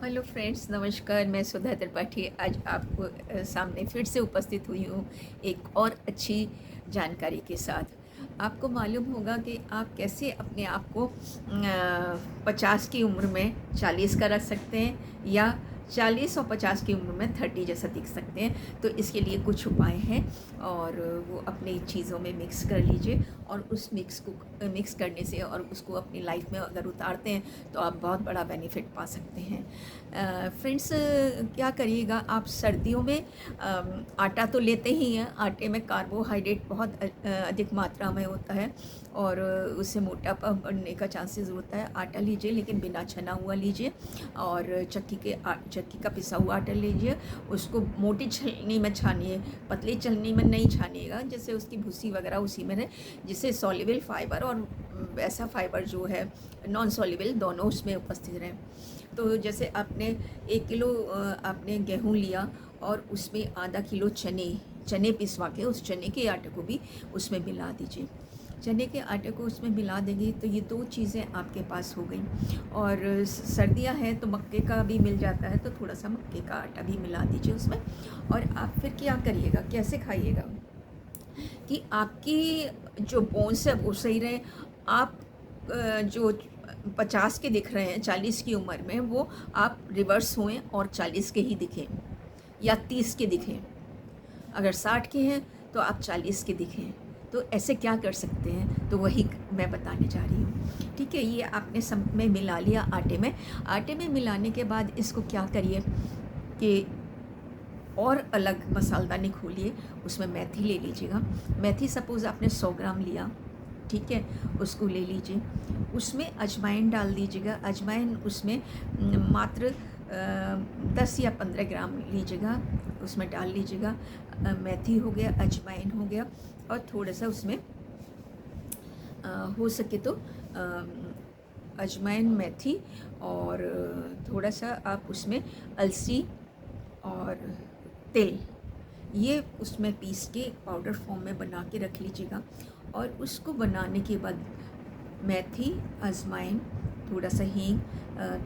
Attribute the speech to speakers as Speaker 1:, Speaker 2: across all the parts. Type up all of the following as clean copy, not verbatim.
Speaker 1: Hello friends, नमस्कार। मैं सुधा त्रिपाठी आज आपको सामने फिर से उपस्थित हुई हूँ एक और अच्छी जानकारी के साथ। आपको मालूम होगा कि आप कैसे अपने आप को 50 की उम्र में 40 का रख सकते हैं या 40 और 50 की उम्र में 30 जैसा दिख सकते हैं। तो इसके लिए कुछ उपाय हैं और वो अपनी चीज़ों में मिक्स कर लीजिए और उस मिक्स करने से और उसको अपनी लाइफ में अगर उतारते हैं तो आप बहुत बड़ा बेनिफिट पा सकते हैं। फ्रेंड्स, क्या करिएगा आप सर्दियों में आटा तो लेते ही हैं। आटे में कार्बोहाइड्रेट बहुत अधिक मात्रा में होता है और उससे मोटापा बढ़ने का चांसेस होता है। आटा लीजिए लेकिन बिना छना हुआ लीजिए और चक्की का पिसा हुआ आटा लीजिए। उसको मोटी छलनी में छानिए, पतली छलनी में नहीं छानिएगा, जैसे उसकी भूसी वगैरह उसी में रहे, जिससे सॉल्युबल फाइबर और वैसा फाइबर जो है नॉन सॉल्युबल दोनों उसमें उपस्थित रहें। तो जैसे आपने 1 किलो आपने गेहूँ लिया और उसमें आधा किलो चने पिसवा के उस चने के आटे को भी उसमें मिला दीजिए। चने के आटे को उसमें मिला देंगे तो ये 2 चीज़ें आपके पास हो गई। और सर्दियां हैं तो मक्के का भी मिल जाता है, तो थोड़ा सा मक्के का आटा भी मिला दीजिए उसमें। और आप फिर क्या करिएगा, कैसे खाइएगा कि आपकी जो बोन्स है वो सही रहे। आप जो 50 के दिख रहे हैं 40 की उम्र में, वो आप रिवर्स हुए और 40 के ही दिखें या 30 के दिखें। अगर 60 के हैं तो आप 40 के दिखें। तो ऐसे क्या कर सकते हैं, तो वही मैं बताने जा रही हूँ। ठीक है, ये आपने सब में मिला लिया आटे में मिलाने के बाद इसको क्या करिए कि और अलग मसालदानी खोलिए, उसमें मेथी ले लीजिएगा। मेथी सपोज़ आपने 100 ग्राम लिया, ठीक है, उसको ले लीजिए। उसमें अजवाइन डाल दीजिएगा। अजवाइन उसमें मात्र 10 या 15 ग्राम लीजिएगा, उसमें डाल लीजिएगा। मेथी हो गया, अजवाइन हो गया और थोड़ा सा उसमें हो सके तो अजवाइन, मेथी और थोड़ा सा आप उसमें अलसी और तिल, ये उसमें पीस के पाउडर फॉर्म में बना के रख लीजिएगा। और उसको बनाने के बाद मेथी, अजवाइन, थोड़ा सा हींग,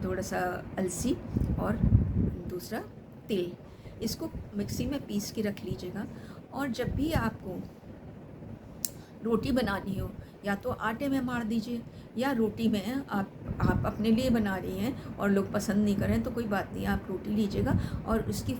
Speaker 1: थोड़ा सा अलसी और दूसरा तिल, इसको मिक्सी में पीस के रख लीजिएगा। और जब भी आपको रोटी बनानी हो, या तो आटे में मार दीजिए या रोटी में। आप अपने लिए बना रही हैं और लोग पसंद नहीं करें तो कोई बात नहीं, आप रोटी लीजिएगा और उसकी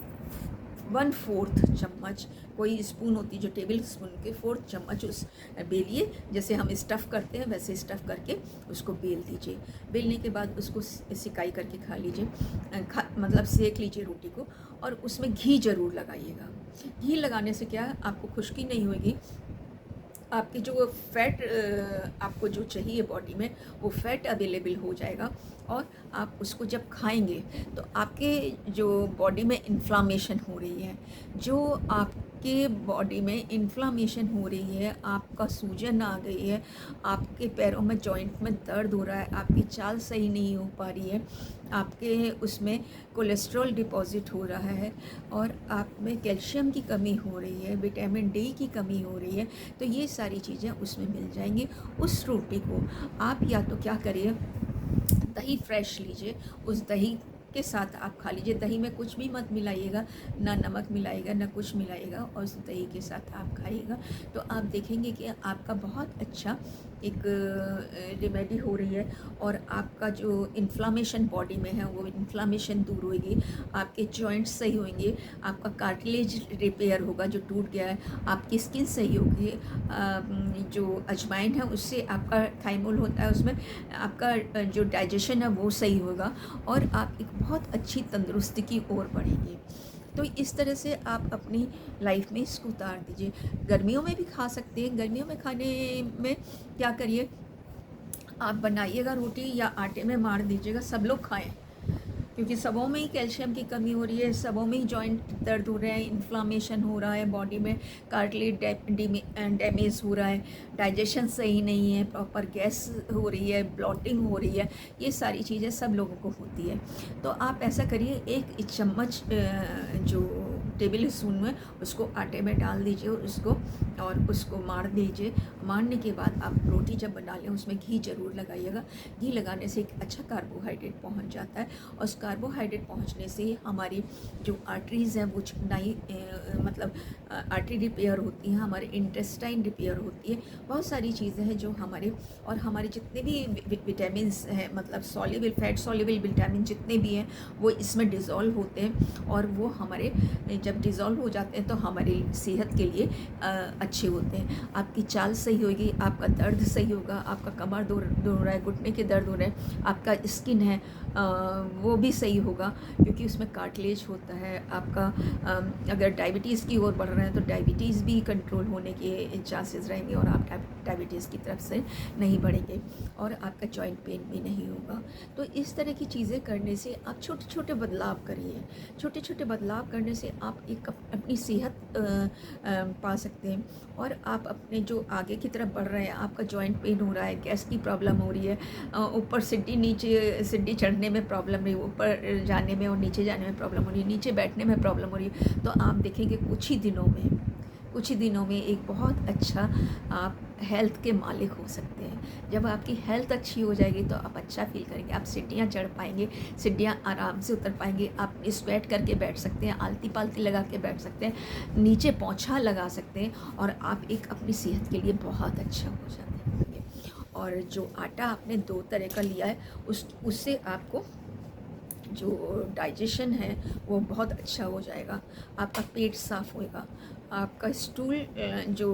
Speaker 1: 1/4 चम्मच, कोई स्पून होती है जो टेबल स्पून के 4 चम्मच उस बेलिए, जैसे हम स्टफ़ करते हैं वैसे स्टफ़ करके उसको बेल दीजिए। बेलने के बाद उसको सिकाई करके खा लीजिए, मतलब सेक लीजिए रोटी को। और उसमें घी ज़रूर लगाइएगा। घी लगाने से क्या है, आपको खुश्की नहीं होगी, आपकी जो फैट आपको जो चाहिए बॉडी में वो फैट अवेलेबल हो जाएगा। और आप उसको जब खाएंगे तो आपके जो बॉडी में इन्फ्लामेशन हो रही है, जो आपके बॉडी में इन्फ्लामेशन हो रही है, आपका सूजन आ गई है, आपके पैरों में जॉइंट में दर्द हो रहा है, आपकी चाल सही नहीं हो पा रही है, आपके उसमें कोलेस्ट्रॉल डिपॉजिट हो रहा है और आप में कैल्शियम की कमी हो रही है, विटामिन डी की कमी हो रही है, तो ये सारी चीज़ें उसमें मिल जाएंगी। उस रोटी को आप या तो क्या करिए, दही फ्रेश लीजिए, उस दही के साथ आप खा लीजिए। दही में कुछ भी मत मिलाइएगा, ना नमक मिलाइएगा ना कुछ मिलाइएगा, और उस दही के साथ आप खाइएगा तो आप देखेंगे कि आपका बहुत अच्छा एक रेमेडी हो रही है। और आपका जो इन्फ्लामेशन बॉडी में है वो इन्फ्लामेशन दूर होगी, आपके जॉइंट्स सही होंगे, आपका कार्टिलेज रिपेयर होगा जो टूट गया है, आपकी स्किन सही होगी। जो अजवाइन है उससे आपका थाइमोल होता है, उसमें आपका जो डाइजेशन है वो सही होगा और आप एक बहुत अच्छी तंदुरुस्ती की ओर बढ़ेंगे। तो इस तरह से आप अपनी लाइफ में इसको उतार दीजिए। गर्मियों में भी खा सकते हैं। गर्मियों में खाने में क्या करिए, आप बनाइएगा रोटी या आटे में मार दीजिएगा, सब लोग खाएं, क्योंकि सबों में ही कैल्शियम की कमी हो रही है, सबों में ही जॉइंट दर्द हो रहा है, इन्फ्लामेशन हो रहा है बॉडी में, कार्टिलेज डैमेज हो रहा है, डाइजेशन सही नहीं है, प्रॉपर गैस हो रही है, ब्लॉटिंग हो रही है, ये सारी चीज़ें सब लोगों को होती है। तो आप ऐसा करिए, 1 चम्मच जो टेबल स्पून में उसको आटे में डाल दीजिए और उसको मार दीजिए। मारने के बाद आप रोटी जब बना लें उसमें घी ज़रूर लगाइएगा। घी लगाने से एक अच्छा कार्बोहाइड्रेट पहुंच जाता है, और उस कार्बोहाइड्रेट पहुंचने से हमारी जो आर्टरीज़ हैं वो चिकनाई मतलब आर्टरी रिपेयर होती हैं, हमारे इंटेस्टाइन रिपेयर होती है। बहुत सारी चीज़ें हैं जो हमारे जितने भी विटामिन हैं, मतलब सॉल्युबल फैट सॉल्युबल विटामिन जितने भी हैं वो इसमें डिज़ोल्व होते हैं, और वो हमारे जब डिज़ोल्व हो जाते हैं तो हमारी सेहत के लिए अच्छे होते हैं। आपकी चाल सही होगी, आपका दर्द सही होगा, आपका कमर दर्द हो रहा है, घुटने के दर्द हो रहे हैं, आपका स्किन है वो भी सही होगा, क्योंकि उसमें कार्टिलेज होता है। आपका अगर डायबिटीज़ की ओर बढ़ रहे हैं तो डायबिटीज़ भी कंट्रोल होने के चांसेस रहेंगे, और आप डायबिटीज़ की तरफ से नहीं बढ़ेंगे, और आपका जॉइंट पेन भी नहीं होगा। तो इस तरह की चीज़ें करने से आप छोटे छोटे बदलाव करिए। छोटे छोटे बदलाव करने से आप एक अपनी सेहत पा सकते हैं, और आप अपने जो आगे की तरफ बढ़ रहे हैं, आपका जॉइंट पेन हो रहा है, गैस की प्रॉब्लम हो रही है, ऊपर सीढ़ी चढ़ने में प्रॉब्लम रही, ऊपर जाने में और नीचे जाने में प्रॉब्लम हो रही है, नीचे बैठने में प्रॉब्लम हो रही है, तो आप देखेंगे कुछ ही दिनों में एक बहुत अच्छा आप हेल्थ के मालिक हो सकते हैं। जब आपकी हेल्थ अच्छी हो जाएगी तो आप अच्छा फील करेंगे, आप सीढ़ियाँ चढ़ पाएंगे, सीढ़ियाँ आराम से उतर पाएंगे, आप स्वेट करके बैठ सकते हैं, आलती पालती लगा के बैठ सकते हैं, नीचे पोंछा लगा सकते हैं, और आप एक अपनी सेहत के लिए बहुत अच्छा हो जाते हैं। और जो आटा आपने 2 तरह का लिया है उससे आपको जो डाइजेशन है वो बहुत अच्छा हो जाएगा, आपका पेट साफ़ होएगा, आपका स्टूल जो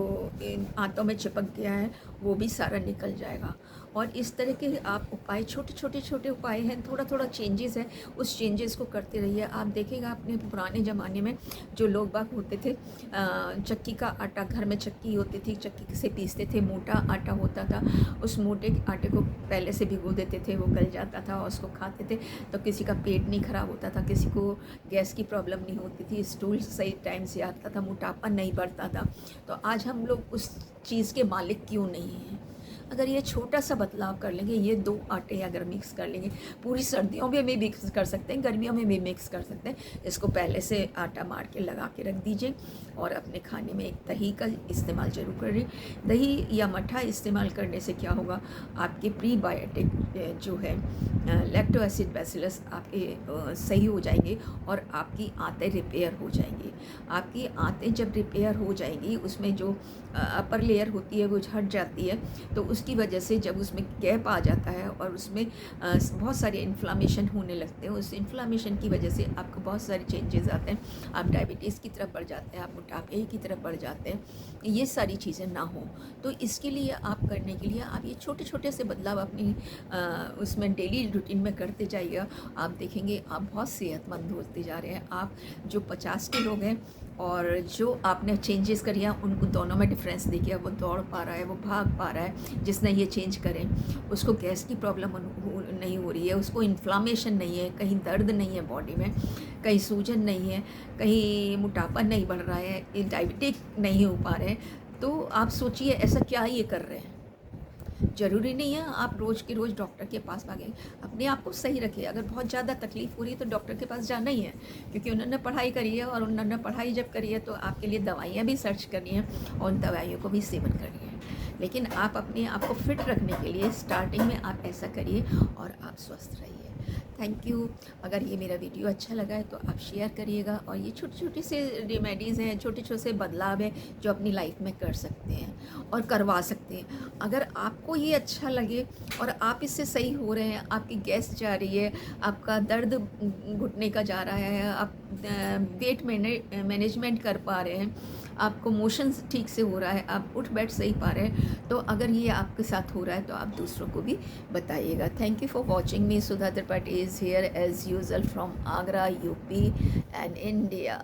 Speaker 1: आंतों में चिपक गया है वो भी सारा निकल जाएगा। और इस तरह के आप उपाय छोटे उपाय हैं, थोड़ा थोड़ा चेंजेस है, उस चेंजेस को करते रहिए। आप देखेगा अपने पुराने ज़माने में जो लोग बाग होते थे, चक्की का आटा, घर में चक्की होती थी, चक्की से पीसते थे, मोटा आटा होता था, उस मोटे आटे को पहले से भिगो देते थे, वो गल जाता था और उसको खाते थे, तो किसी का पेट नहीं ख़राब होता था, किसी को गैस की प्रॉब्लम नहीं होती थी, स्टूल सही टाइम से आता था, मोटापा नहीं बढ़ता था। तो आज हम लोग उस चीज़ के मालिक क्यों नहीं हैं? अगर ये छोटा सा बदलाव कर लेंगे, ये 2 आटे अगर मिक्स कर लेंगे, पूरी सर्दियों में भी मिक्स कर सकते हैं, गर्मियों में भी मिक्स कर सकते हैं। इसको पहले से आटा मार के लगा के रख दीजिए, और अपने खाने में एक दही का इस्तेमाल ज़रूर करें। दही या मट्ठा इस्तेमाल करने से क्या होगा, आपके प्रीबायोटिक जो है लैक्टो एसिड बैसिलस आपके सही हो जाएंगे, और आपकी आंतें रिपेयर हो जाएंगी। आपकी आंतें जब रिपेयर हो जाएंगी, उसमें जो अपर लेयर होती है वो हट जाती है, तो उसकी वजह से जब उसमें गैप आ जाता है और उसमें बहुत सारे इन्फ्लामेशन होने लगते हैं, उस इन्फ्लामेशन की वजह से आपको बहुत सारे चेंजेस आते हैं, आप डायबिटीज़ की तरफ बढ़ जाते हैं, आप मोटापे की तरफ बढ़ जाते हैं। ये सारी चीज़ें ना हो, तो इसके लिए आप करने के लिए आप ये छोटे छोटे से बदलाव अपनी उसमें डेली रूटीन में करते जाइए। आप देखेंगे आप बहुत सेहतमंद होते जा रहे हैं। आप जो 50 के लोग हैं और जो आपने चेंजेस करी हैं, उनको दोनों में डिफरेंस देखिए। वो दौड़ पा रहा है, वो भाग पा रहा है, जिसने ये चेंज करें, उसको गैस की प्रॉब्लम नहीं हो रही है, उसको इन्फ्लामेशन नहीं है, कहीं दर्द नहीं है बॉडी में, कहीं सूजन नहीं है, कहीं मोटापा नहीं बढ़ रहा है, डायबिटिक नहीं हो पा रहे हैं। तो आप सोचिए ऐसा क्या ये कर रहे हैं। ज़रूरी नहीं है आप रोज़ के रोज़ डॉक्टर के पास भागें, अपने आप को सही रखिए। अगर बहुत ज़्यादा तकलीफ़ हो रही है तो डॉक्टर के पास जाना ही है, क्योंकि उन्होंने पढ़ाई करी है, और उन्होंने पढ़ाई जब करी है तो आपके लिए दवाइयाँ भी सर्च करनी है और उन दवाइयों को भी सेवन करनी है। लेकिन आप अपने आप को फिट रखने के लिए स्टार्टिंग में आप ऐसा करिए और आप स्वस्थ रहिए। Thank you. अगर ये मेरा वीडियो अच्छा लगा है तो आप शेयर करिएगा, और ये छोटी छोटी से रेमेडीज़ हैं, छोटे छोटे से बदलाव हैं जो अपनी लाइफ में कर सकते हैं और करवा सकते हैं। अगर आपको ये अच्छा लगे और आप इससे सही हो रहे हैं, आपकी गैस जा रही है, आपका दर्द घुटने का जा रहा है, आप वेट मैनेजमेंट कर पा रहे हैं, आपको मोशंस ठीक से हो रहा है, आप उठ बैठ सही पा रहे हैं, तो अगर ये आपके साथ हो रहा है तो आप दूसरों को भी बताइएगा। Thank you for watching me. Sudha Tripathi is here as usual from Agra, UP and India.